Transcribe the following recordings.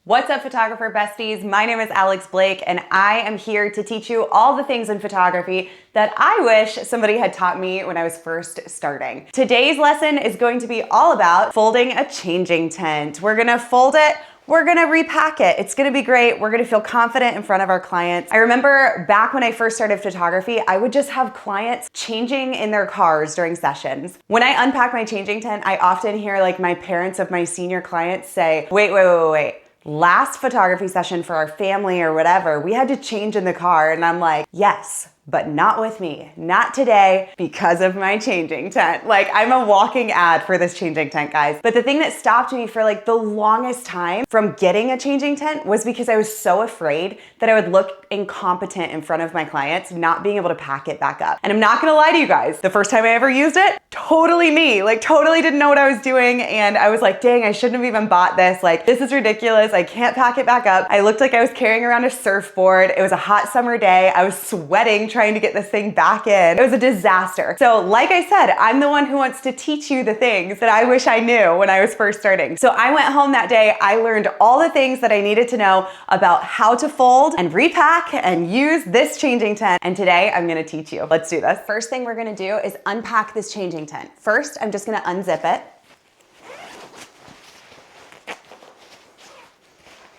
What's up, photographer besties? My name is Alex Blake, and I am here to teach you all the things in photography that I wish somebody had taught me when I was first starting. Today's lesson is going to be all about folding a changing tent. We're gonna fold it, we're gonna repack it. It's gonna be great. We're gonna feel confident in front of our clients. I remember back when I first started photography, I would just have clients changing in their cars during sessions. When I unpack my changing tent, I often hear like my parents of my senior clients say, wait. Last photography session for our family or whatever, we had to change in the car. And I'm like, yes, but not with me, not today, because of my changing tent. Like, I'm a walking ad for this changing tent, guys. But the thing that stopped me for like the longest time from getting a changing tent was because I was so afraid that I would look incompetent in front of my clients, not being able to pack it back up. And I'm not gonna lie to you guys, the first time I ever used it, totally me, like totally didn't know what I was doing. And I was like, dang, I shouldn't have even bought this. Like, this is ridiculous. I can't pack it back up. I looked like I was carrying around a surfboard. It was a hot summer day. I was sweating trying to get this thing back in. It was a disaster. So like I said, I'm the one who wants to teach you the things that I wish I knew when I was first starting. So I went home that day, I learned all the things that I needed to know about how to fold and repack and use this changing tent. And today I'm gonna teach you. Let's do this. First thing we're gonna do is unpack this changing tent. First, I'm just gonna unzip it.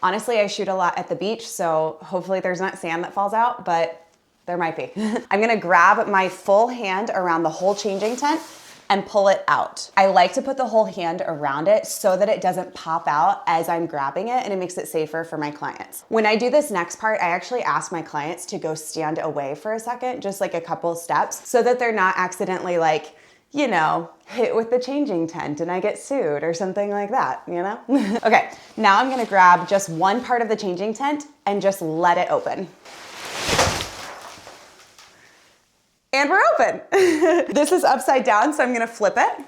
Honestly, I shoot a lot at the beach, so hopefully there's not sand that falls out, but there might be. I'm gonna grab my full hand around the whole changing tent and pull it out. I like to put the whole hand around it so that it doesn't pop out as I'm grabbing it, and it makes it safer for my clients. When I do this next part, I actually ask my clients to go stand away for a second, just like a couple steps, so that they're not accidentally like, you know, hit with the changing tent and I get sued or something like that, you know? Okay, now I'm gonna grab just one part of the changing tent and just let it open. And we're open. This is upside down, so I'm gonna flip it.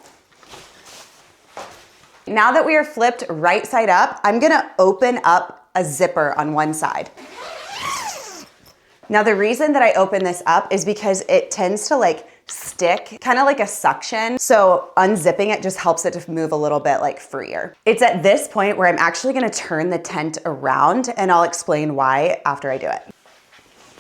Now that we are flipped right side up, I'm gonna open up a zipper on one side. Now the reason that I open this up is because it tends to like stick, kind of like a suction. So unzipping it just helps it to move a little bit like freer. It's at this point where I'm actually gonna turn the tent around, and I'll explain why after I do it.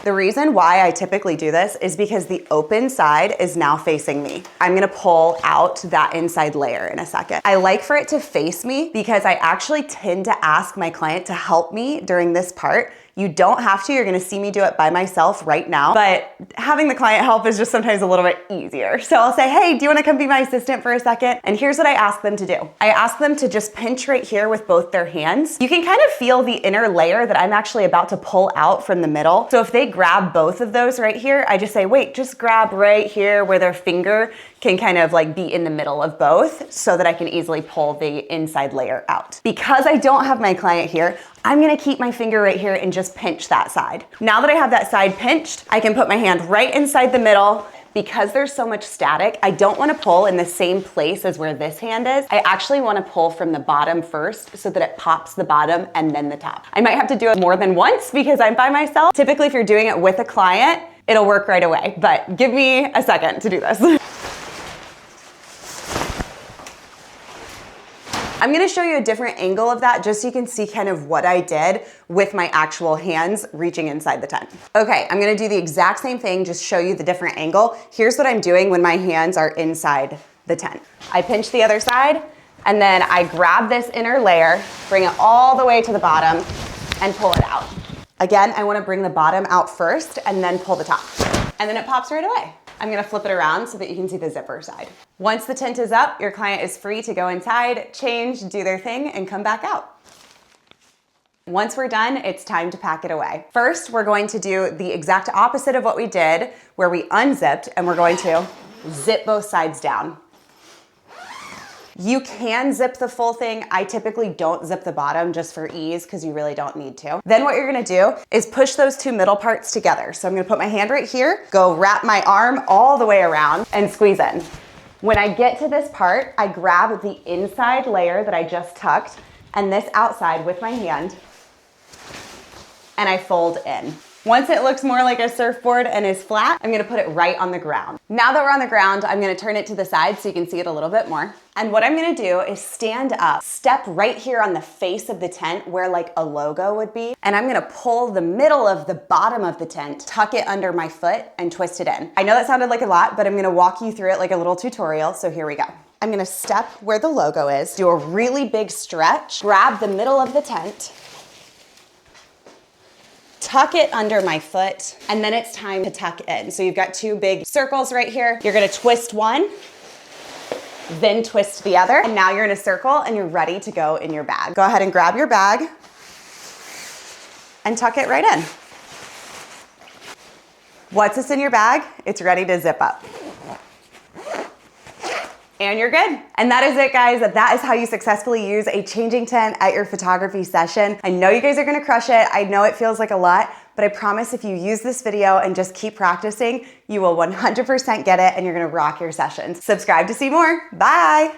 The reason why I typically do this is because the open side is now facing me. I'm gonna pull out that inside layer in a second. I like for it to face me because I actually tend to ask my client to help me during this part. You don't have to, you're gonna see me do it by myself right now, but having the client help is just sometimes a little bit easier. So I'll say, hey, do you wanna come be my assistant for a second? And here's what I ask them to do. I ask them to just pinch right here with both their hands. You can kind of feel the inner layer that I'm actually about to pull out from the middle. So if they grab both of those right here, I just say, wait, just grab right here where their finger can kind of like be in the middle of both so that I can easily pull the inside layer out. Because I don't have my client here, I'm gonna keep my finger right here and just pinch that side. Now that I have that side pinched, I can put my hand right inside the middle. Because there's so much static, I don't wanna pull in the same place as where this hand is. I actually wanna pull from the bottom first so that it pops the bottom and then the top. I might have to do it more than once because I'm by myself. Typically, if you're doing it with a client, it'll work right away, but give me a second to do this. I'm gonna show you a different angle of that just so you can see kind of what I did with my actual hands reaching inside the tent. Okay, I'm gonna do the exact same thing, just show you the different angle. Here's what I'm doing when my hands are inside the tent. I pinch the other side, and then I grab this inner layer, bring it all the way to the bottom, and pull it out. Again, I wanna bring the bottom out first, and then pull the top. And then it pops right away. I'm gonna flip it around so that you can see the zipper side. Once the tent is up, your client is free to go inside, change, do their thing, and come back out. Once we're done, it's time to pack it away. First, we're going to do the exact opposite of what we did, where we unzipped, and we're going to zip both sides down. You can zip the full thing. I typically don't zip the bottom just for ease because you really don't need to. Then what you're gonna do is push those two middle parts together. So I'm gonna put my hand right here, go wrap my arm all the way around and squeeze in. When I get to this part, I grab the inside layer that I just tucked and this outside with my hand, and I fold in. Once it looks more like a surfboard and is flat, I'm gonna put it right on the ground. Now that we're on the ground, I'm gonna turn it to the side so you can see it a little bit more. And what I'm gonna do is stand up, step right here on the face of the tent where like a logo would be, and I'm gonna pull the middle of the bottom of the tent, tuck it under my foot, and twist it in. I know that sounded like a lot, but I'm gonna walk you through it like a little tutorial, so here we go. I'm gonna step where the logo is, do a really big stretch, grab the middle of the tent, tuck it under my foot, and then it's time to tuck in. So you've got two big circles right here. You're gonna twist one, then twist the other, and now you're in a circle and you're ready to go in your bag. Go ahead and grab your bag and tuck it right in. Once it's in your bag, it's ready to zip up. And you're good. And that is it, guys. That is how you successfully use a changing tent at your photography session. I know you guys are gonna crush it. I know it feels like a lot, but I promise if you use this video and just keep practicing, you will 100% get it and you're gonna rock your sessions. Subscribe to see more. Bye.